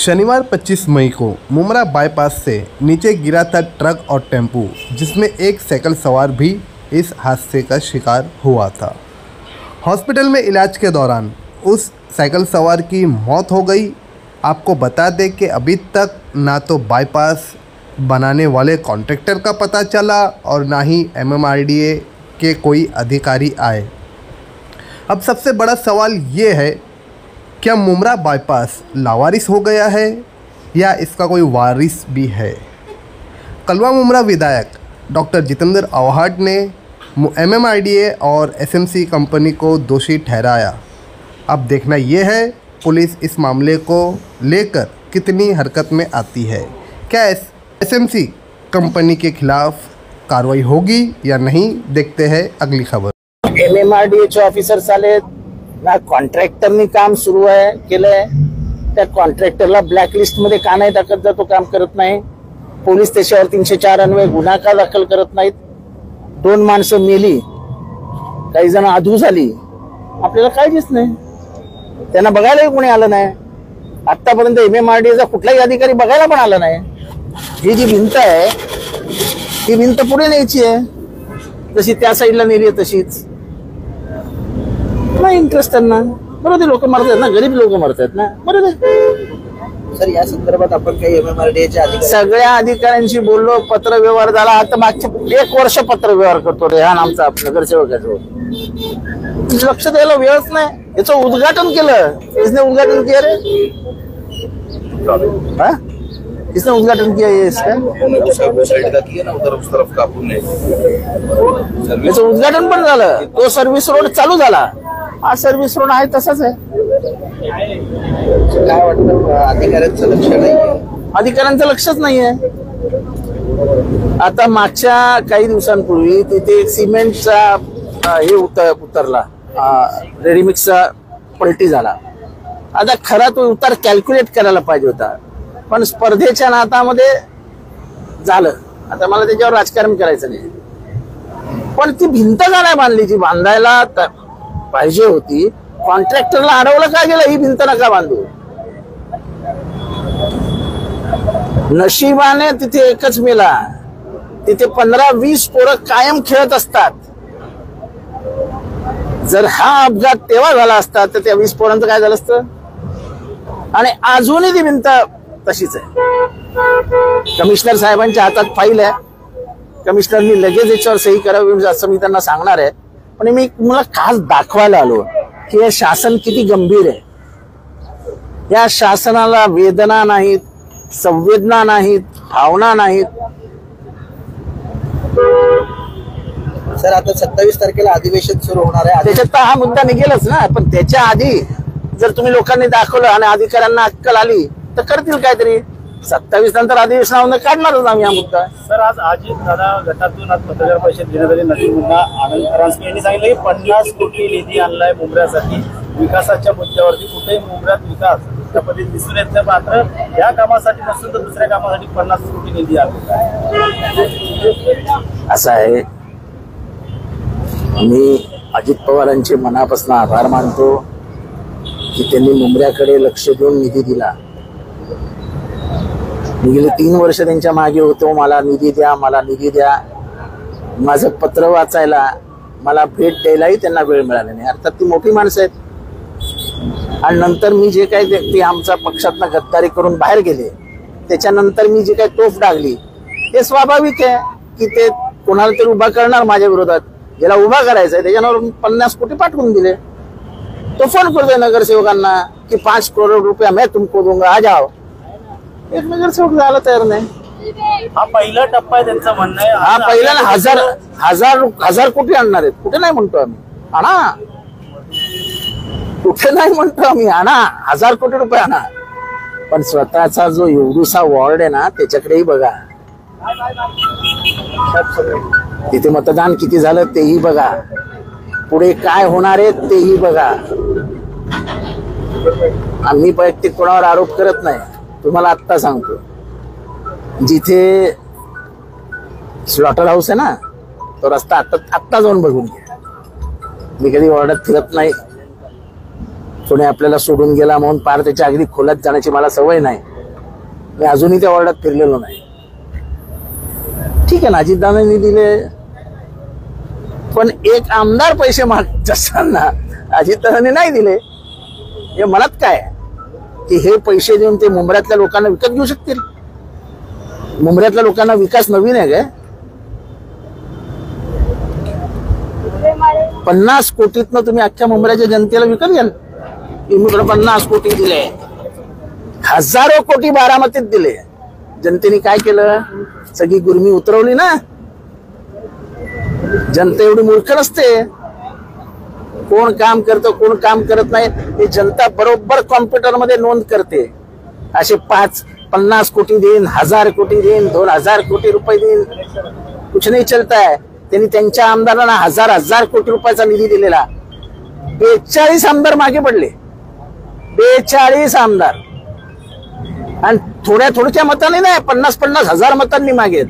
शनिवार 25 मई को मुमरा बाईपास से नीचे गिरा था ट्रक और टेम्पू, जिसमें एक साइकिल सवार भी इस हादसे का शिकार हुआ था। हॉस्पिटल में इलाज के दौरान उस साइकिल सवार की मौत हो गई। आपको बता दें कि अभी तक ना तो बाईपास बनाने वाले कॉन्ट्रैक्टर का पता चला और ना ही MMRDA के कोई अधिकारी आए। अब सबसे बड़ा सवाल ये है, क्या मुमरा बाईपास लावारिस हो गया है या इसका कोई वारिस भी है? कलवा मुमरा विधायक डॉक्टर जितेंद्र आव्हाड ने MMRDA और SMC कंपनी को दोषी ठहराया। अब देखना यह है पुलिस इस मामले को लेकर कितनी हरकत में आती है। क्या SMC कंपनी के खिलाफ कार्रवाई होगी या नहीं, देखते हैं अगली खबर। MMRDA ऑफिसर्स आले ना, कॉन्ट्रॅक्टरनी काम सुरू आहे केलंय, त्या कॉन्ट्रॅक्टरला ब्लॅकलिस्ट मध्ये का नाही टाकत, तो काम करत नाही। पोलीस त्याच्यावर 304 अन्वये गुन्हा का दाखल करत नाहीत। 2 माणसं मेली, काही जण अधू झाली, आपल्याला काहीच नाही। त्यांना बघायला कोणी आलं नाही। आतापर्यंत MMRDA कुठलाही अधिकारी बघायला पण आला नाही। ही जी भिंत आहे ही भिंत पुढे न्यायची आहे, जशी त्या साईडला नेली आहे तशीच नाही। इंटरेस्ट त्यांना बरोबर, लोक मरतात ना, गरीब लोक मरतात ना, बरोबर। सर, या संदर्भात आपण काही MMRDAच्या सगळ्या अधिकाऱ्यांशी बोललो, पत्र व्यवहार झाला। आता मागच्या 1 वर्ष पत्र व्यवहार करतो रेहान आमचा नगरसेवकाचा, लक्ष द्यायला वेळच नाही। याचं उद्घाटन केलं, इसने उद्घाटन किया रे, इसने उद्घाटन किया है इसका, याचं उद्घाटन पण झालं। तो सर्व्हिस रोड चालू झाला, हा सर्व्हिस रोड आहे तसाच आहे। काय वाटतं, अधिकाऱ्यांचं लक्ष नाही, अधिकाऱ्यांचं लक्षच नाहीये। आता मागच्या काही दिवसांपूर्वी तिथे एक सिमेंटचा हे उतरला, रेडीमिक्सचा पलटी झाला। आता खरा तो उतार कॅल्क्युलेट करायला पाहिजे होता, पण स्पर्धेच्या नातामध्ये झालं। आता मला त्याच्यावर राजकारण करायचं नाही, पण ती भिंत का नाही बांधली जी बांधायला पाहिजे होती? कॉन्ट्रॅक्टरला अडवलं का गेलं, ही भिंत नका बांधू। नशिबाने तिथे एकच मेला, तिथे 15-20 पोरं कायम खेळत असतात। जर हा अपघात तेव्हा झाला असता तर त्या 20 पोरांचं काय झालं असतं? आणि अजूनही ती भिंत तशीच आहे। कमिशनर साहेबांच्या हातात फाईल आहे, कमिशनरनी लगेच याच्यावर सही करावी असं मी त्यांना सांगणार आहे। पण मी मला खास दाखवायला आलो की हे शासन किती गंभीर आहे। या शासनाला वेदना नाहीत, संवेदना नाहीत, भावना नाहीत। सर, आता 27 तारखेला अधिवेशन सुरू होणार आहे, त्याच्यात हा मुद्दा निघेलच ना, पण त्याच्या आधी जर तुम्ही लोकांनी दाखवलं आणि अधिकाऱ्यांना अक्कल आली तर करतील काहीतरी। 27 नंतर अधिवेशनामध्ये काढणारच आम्ही हा मुद्दा। सर, आज अजित दादा गटातून आज पत्रकार परिषद घेण्यात आली। नवीन मुद्दा आनंद रासके यांनी सांगितलं की 50 कोटी निधी आणलाय मुंब्र्यासाठी, विकासाच्या मुद्द्यावरती। कुठेही मुंब्र्यात विकास त्या पद्धतीने दिसून येत नाही, मात्र या कामासाठी नसून तर दुसऱ्या कामासाठी 50 कोटी निधी आणला। असं आहे, मी अजित पवारांचे मनापासून आभार मानतो की त्यांनी मुंब्र्याकडे लक्ष देऊन निधी दिला। मी गेले 3 वर्ष त्यांच्या मागे होतो, मला निधी द्या, मला निधी द्या। माझं पत्र वाचायला, मला भेट द्यायलाही त्यांना वेळ मिळाला नाही। अर्थात ती मोठी माणसं आहेत। आणि नंतर मी जे काही ते आमच्या पक्षातनं गद्दारी करून बाहेर गेले, त्याच्यानंतर मी जे काही तोफ डागली, हे स्वाभाविक आहे की ते कोणाला तरी उभा करणार माझ्या विरोधात। ज्याला उभा करायचा आहे त्याच्यावर 50 कोटी पाठवून दिले। तो फोन करतोय नगरसेवकांना की 5 करोड रुपया मैं तुमको दूंगा, आ जाओ। एक नगरसेवक जायला तयार नाही। हा पहिला टप्पा आहे त्यांचं म्हणणं आहे। हा पहिला हजार कोटी आणणार आहेत, कुठे नाही म्हणतो आम्ही आणा, कुठे नाही म्हणतो आम्ही आणा, 1000 कोटी रुपये आणा। पण स्वतःचा जो एवढूसा वॉर्ड आहे ना, त्याच्याकडेही बघा, तिथे मतदान किती झालं तेही बघा, पुढे काय होणार आहे तेही बघा। आम्ही वैयक्तिक कोणावर आरोप करत नाही, तुम्हाला आत्ता सांगतो, जिथे स्लॉटर हाऊस आहे ना, तो रस्ता आत्ता जाऊन बघून घ्या। मी कधी वॉर्डात फिरत नाही, कोणी आपल्याला सोडून गेला म्हणून पार त्याच्या अगदी खोलात जाण्याची मला सवय नाही। मी अजूनही त्या वॉर्डात फिरलेलो नाही. ठीक आहे ना, अजितदादांनी दिले, पण एक आमदार पैसे मागत असताना अजितदादांनी नाही दिले. हे मनात काय की हे पैसे देऊन ते मुंब्र्यातल्या लोकांना विकत घेऊ शकतील? मुंब्र्यातल्या लोकांना विकास नवीन आहे काय? 50 कोटीतनं तुम्ही अख्ख्या मुंब्र्याच्या जनतेला विकत घ्याल? तुम्ही 50 कोटी दिले, हजारो कोटी बारामतीत दिले. जनतेने काय केलं? सगळी गुरमी उतरवली ना. जनता एवढी मूर्ख नसते. कोण काम करतं कोण काम करत नाही हे जनता बरोबर कॉम्प्युटरमध्ये नोंद करते. असे 50 कोटी देईन, 1000 कोटी देईन, 2000 कोटी रुपये देईन, कुछ नाही चलता है. त्यांनी त्यांच्या आमदारांना हजार कोटी रुपयाचा निधी दिलेला. 42 आमदार मागे पडले, 42 आमदार, आणि थोड्या मताने नाही, 50 हजार मतांनी मागे.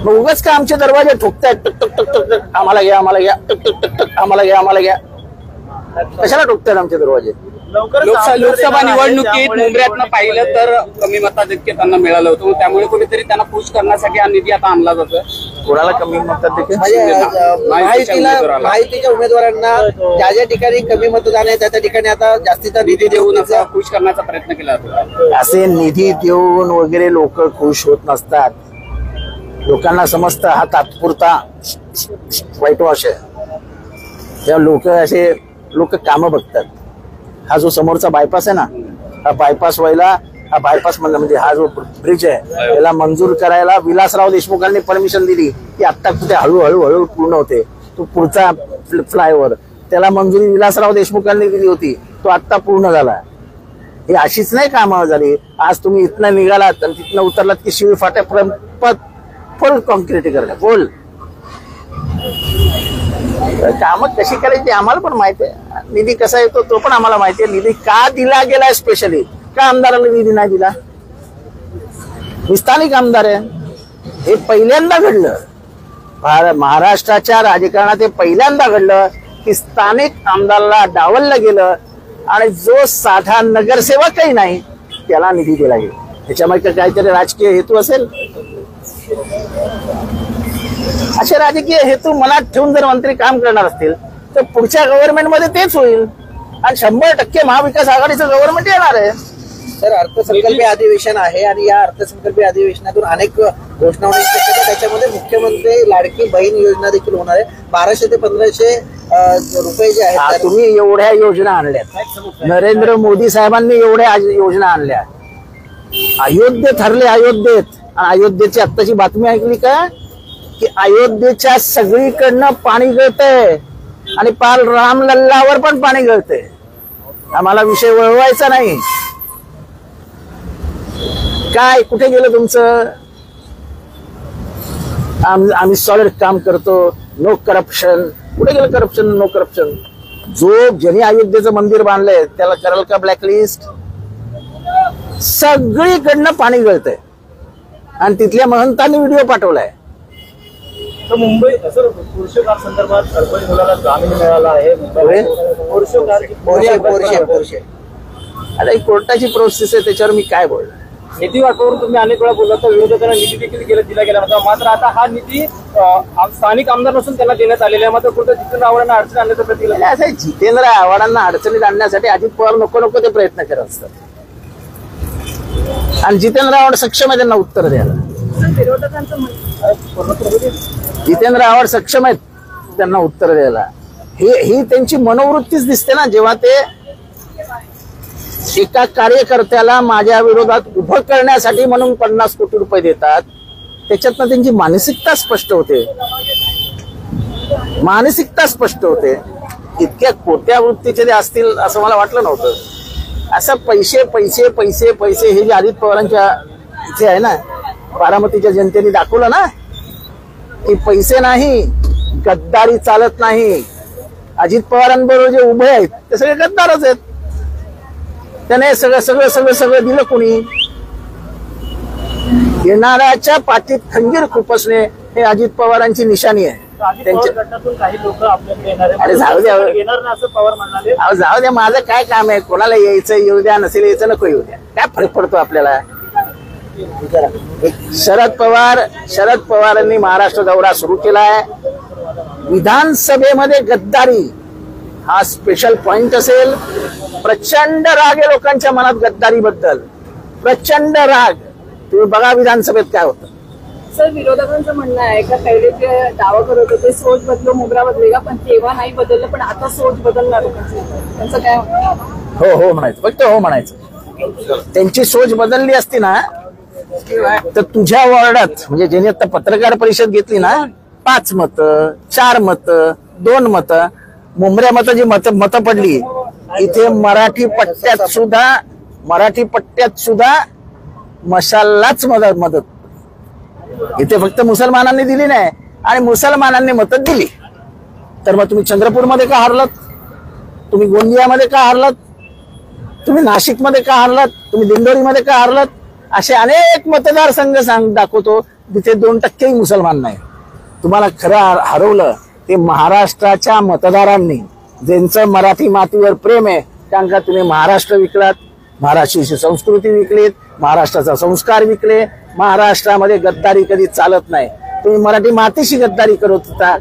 मग उगाच का आमचे दरवाजे ठोकतायत, टक टक टक टक टक, आम्हाला घ्या आम्हाला घ्या, टक टक टक टक, आम्हाला घ्या आम्हाला घ्या. कशाला ठोकतायत आमचे दरवाजे? लोकसभा निवडणुकीत मुंब्र्यातनं पाहिलं तर कमी मताधिक्य त्यांना मिळालं होतं, त्यामुळे कुठेतरी त्यांना पुश करण्यासाठी हा निधी आता आणला जातोय. कोणाला कमी मताधिक्य? माहितीच्या उमेदवारांना ज्या ज्या ठिकाणी कमी मतदान आहे त्या ठिकाणी आता जास्तीचा निधी देऊन खुश करण्याचा प्रयत्न केला जातो. असे निधी देऊन वगैरे लोक खुश होत नसतात. लोकांना समजतं हा तात्पुरता वाईट वॉश आहे. या लोक कामं बघतात. हा जो समोरचा बायपास आहे ना, हा बायपास व्हायला, हा बायपास म्हणजे हा जो ब्रिज आहे त्याला मंजूर करायला विलासराव देशमुखांनी परमिशन दिली की आत्ता कुठे हळूहळू पूर्ण होते. तो पुढचा फ्लायओव्हर त्याला मंजुरी विलासराव देशमुखांनी दिली होती, तो आत्ता पूर्ण झाला. ही अशीच नाही कामं झाली. आज तुम्ही इथनं निघालात आणि तिथनं उतरलात की शिवी फाट्यापर्यंत फुल कॉन्क्रीटीकरण आहे. बोल कामं कशी करायची आम्हाला पण माहिती आहे. निधी कसा येतो तो पण आम्हाला माहिती आहे. निधी का दिला गेलाय, स्पेशली का आमदाराला निधी नाही दिला? मी स्थानिक आमदार आहे. हे पहिल्यांदा घडलं महाराष्ट्राच्या राजकारणात, हे पहिल्यांदा घडलं की स्थानिक आमदाराला डावललं गेलं आणि जो साधा नगरसेवकही नाही त्याला निधी दिला गेला. त्याच्यामध्ये काहीतरी राजकीय हेतू असेल. असे राजकीय हेतू मनात ठेवून जर मंत्री काम करणार असतील तर पुढच्या गव्हर्नमेंटमध्ये तेच होईल आणि 100% महाविकास आघाडीचं गव्हर्नमेंट येणार आहे. सर, अर्थसंकल्पीय अधिवेशन आहे आणि या अर्थसंकल्पीय अधिवेशनातून अनेक घोषणा होण्याची शक्यता. त्याच्यामध्ये मुख्यमंत्री लाडकी बहीण योजना देखील होणार आहे. 1200 ते 1500 रुपये जे आहेत. तुम्ही एवढ्या योजना आणल्यात, नरेंद्र मोदी साहेबांनी एवढ्या योजना आणल्या. अयोध्ये ठरले अयोध्येत. अयोध्येची आत्ताची बातमी ऐकली का की अयोध्येच्या सगळीकडनं पाणी गळतंय आणि पार रामलल्लावर पण पाणी गळतंय. आम्हाला विषय वळवायचा नाही. काय कुठे गेलं तुमचं? आम्ही सॉलिड काम करतो, नो करप्शन. कुठे गेलं करप्शन? No corruption. ज्यांनी अयोध्येचं मंदिर बांधलंय त्याला कराल का ब्लॅकलिस्ट? सगळीकडनं पाणी गळतंय आणि तिथल्या महंतांनी व्हिडिओ पाठवलाय. तर मुंबई सर पुरुषकार संदर्भात सरपंच मुलाला जामीन मिळाला आहे. पोरशे आता ही कोर्टाची प्रोसेस आहे, त्याच्यावर मी काय बोलणार? निधी वाटपावर तुम्ही अनेक वेळा बोलला तर विरोधकांना निधी देखील दिला गेला होता. मात्र आता हा निधी स्थानिक आमदार नसून त्यांना देण्यात आलेला आहे. मात्र कुठं जितेंद्र आव्हाडांना अडचण आणण्याचा प्रयत्न केला. असं जितेंद्र आव्हाडांना अडचणीत आणण्यासाठी अजित पवार नको ते प्रयत्न करत असतात आणि जितेंद्र आव्हाड सक्षम आहे त्यांना उत्तर द्यायला. जितेंद्र आव्हाड सक्षम आहेत त्यांना उत्तर द्यायला. ही त्यांची मनोवृत्तीच दिसते ना. जेव्हा ते एका कार्यकर्त्याला माझ्या विरोधात उभं करण्यासाठी म्हणून 50 कोटी रुपये देतात, त्याच्यातनं त्यांची मानसिकता स्पष्ट होते. इतक्या खोट्या वृत्तीचे ते असतील असं मला वाटलं नव्हतं. असं पैसे पैसे पैसे पैसे हे जे अजित पवारांच्या इथे आहे ना, बारामतीच्या जनतेने दाखवलं ना की पैसे नाही, गद्दारी चालत नाही. अजित पवारांबरोबर जे उभे आहेत ते सगळे गद्दारच आहेत. त्याने सगळं दिलं कोणी? येणाऱ्याच्या पाठीत खंजीर खुपसणे हे अजित पवारांची निशाणी आहे. आधी त्यांच्या पवार गटातून काही लोक आपल्याकडे येणार आहे. अरे जाऊ द्या. येणार ना असं पवार म्हणाले. अहो जाऊ द्या, माझं काय काम आहे? कोणाला यायचं येऊ द्या, नसेल यायचं नको येऊ द्या, काय फरक पडतो आपल्याला? शरद पवारांनी महाराष्ट्र दौरा सुरू केलाय. विधानसभेमध्ये गद्दारी हा स्पेशल पॉइंट असेल. प्रचंड राग आहे लोकांच्या मनात गद्दारी बद्दल, प्रचंड राग. तुम्ही बघा विधानसभेत काय होतं. सर, विरोधकांचं म्हणणं आहे का पहिले जे दावा करत होते सोच बदलो मुंब्रा बदलेगा, पण तेव्हा नाही बदललं, पण आता सोच बदलणार लोकांची, त्यांचं काय? हो हो म्हणायचं, फक्त हो म्हणायचं. त्यांची सोच बदलली असती ना तर तुझ्या वॉर्डात, म्हणजे ज्यांनी आता पत्रकार परिषद घेतली ना, 5 मतं, 4 मतं, 2 मतं, मुंब्रा मतं जी मतं पडली, इथे मराठी पट्ट्यात सुद्धा मशालाच मदत. इथे फक्त मुसलमानांनी दिली नाही आणि मुसलमानांनी मतं दिली. तर मग तुम्ही चंद्रपूरमध्ये का हारलात? तुम्ही गोंदियामध्ये का हारलात? तुम्ही नाशिकमध्ये का हारलात? तुम्ही दिंडोरीमध्ये का हारलात? असे अनेक मतदारसंघ दाखवतो तिथे 2% मुसलमान नाही. तुम्हाला खरं हरवलं ते महाराष्ट्राच्या मतदारांनी, ज्यांचं मराठी मातीवर प्रेम आहे. कारण का तुम्ही महाराष्ट्र विकलात, महाराष्ट्राची संस्कृती विकलीत, महाराष्ट्राचा संस्कार विकले. महाराष्ट्रामध्ये गद्दारी कधी चालत नाही. तुम्ही मराठी मातीशी गद्दारी करत होता.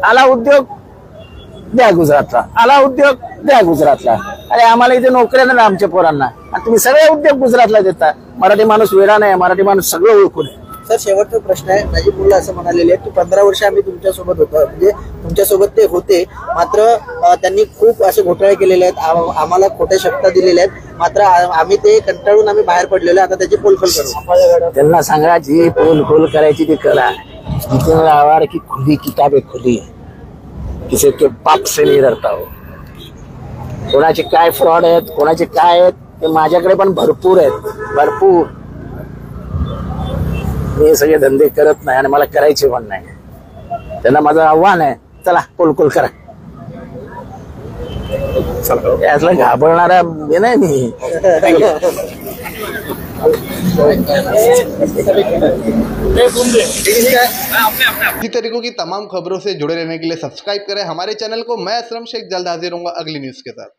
आला उद्योग द्या गुजरातला, आला उद्योग द्या गुजरातला. अरे आम्हाला इथे नोकऱ्या नाही आमच्या पोरांना, आणि तुम्ही सगळे उद्योग गुजरातला देता. मराठी माणूस वेळा नाही, मराठी माणूस सगळं ओळखून आहे. सर, शेवटचा प्रश्न आहे. नजीब मुल्ला असं म्हणालेले आहेत की 15 वर्ष आम्ही तुमच्यासोबत होतो, म्हणजे तुमच्यासोबत ते होते, मात्र त्यांनी खूप असे घोटाळे केलेले आहेत, आम्हाला खोट्या शब्द दिलेल्या आहेत, मात्र आम्ही ते कंटाळून आम्ही बाहेर पडलेलो. आता त्याची पोलखोल करू. त्यांना सांगा जी पोलखोल करायची ती करा. जितेंद्र आव्हाड की खुली किताबें खुली, किसी के बाप से नहीं डरता हो. कोणाचे काय फ्रॉड आहेत, कोणाचे काय आहेत, ते माझ्याकडे पण भरपूर आहेत, भरपूर. मी हे सगळे धंदे करत नाही आणि मला करायचे पण नाही. त्यांना माझं आव्हान आहे, चला पोलकोल करा. यातला घाबरणारा हे नाही मी. इसी तरीकों की तमाम खबरों से जुड़े रहने के लिए सब्सक्राइब करें हमारे चैनल को। मैं असलम शेख जल्द हाजिर होऊंगा अगली न्यूज़ के साथ।